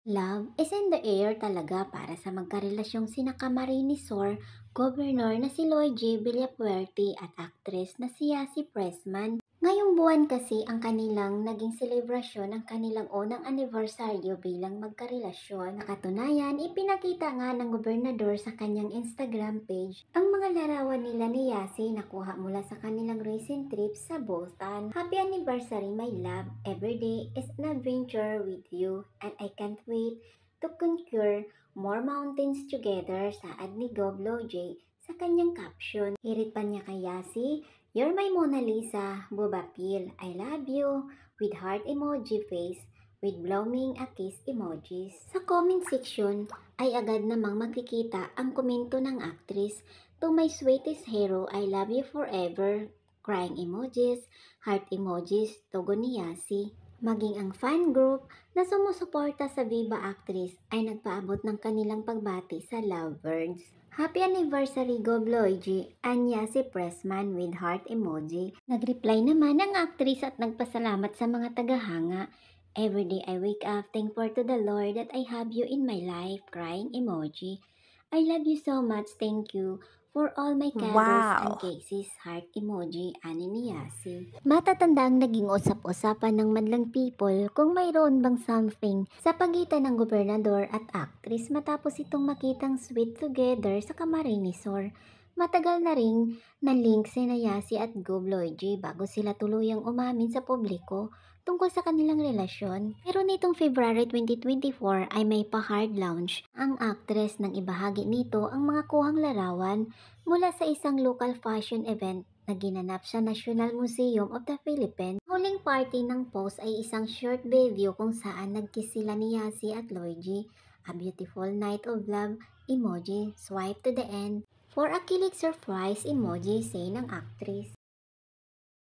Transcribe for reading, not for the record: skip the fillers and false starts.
Love is in the air talaga para sa magkarelasyong sina Camarines Sur, Gobernador na si Lloyd J. Villafuerte at aktres na si Yasi Pressman. Ngayong buwan kasi ang kanilang naging selebrasyon ang kanilang unang anibersaryo bilang magkarelasyon. Nakatunayan, ipinakita nga ng gobernador sa kanyang Instagram page ang mga larawan nila ni Yasi na kuha mula sa kanilang recent trip sa Bhutan. Happy anniversary my love, every day is an adventure with you and I can't wait to conquer more mountains together, saad ni Goblo J sa kanyang caption. Hirit pa niya kay Yasi, "You're my Mona Lisa, Bubapil. I love you." With heart emoji face, with blooming a kiss emojis. Sa comment section ay agad namang makikita ang komento ng actress, "To my sweetest hero, I love you forever." Crying emojis, heart emojis, tugon ni Yasi. Maging ang fan group na sumusuporta sa Viva Actress ay nagpaabot ng kanilang pagbati sa lovebirds. Happy anniversary Goblogy, Anya si Pressman with heart emoji. Nagreply naman ang actress at nagpasalamat sa mga tagahanga. Everyday I wake up, thankful to the Lord that I have you in my life, crying emoji. I love you so much, thank you for all my cuddles and Wow! kisses, heart emoji, ani ni Yasi. Matatandang naging usap-usapan ng madlang people kung mayroon bang something sa pagitan ng gobernador at actress matapos itong makitang sweet together sa Camarines Sur. Matagal na ring na-link sina Yasi at Goblogy bago sila tuluyang umamin sa publiko tungkol sa kanilang relasyon. Pero nitong February 2024 ay may pa-hard launch ang actress nang ibahagi nito ang mga kuhang larawan mula sa isang local fashion event na ginanap sa National Museum of the Philippines. Huling party ng post ay isang short video kung saan nagkiss sila ni Yasi at Loigi. A beautiful night of love emoji, swipe to the end for a kilig surprise emoji, say ng actress.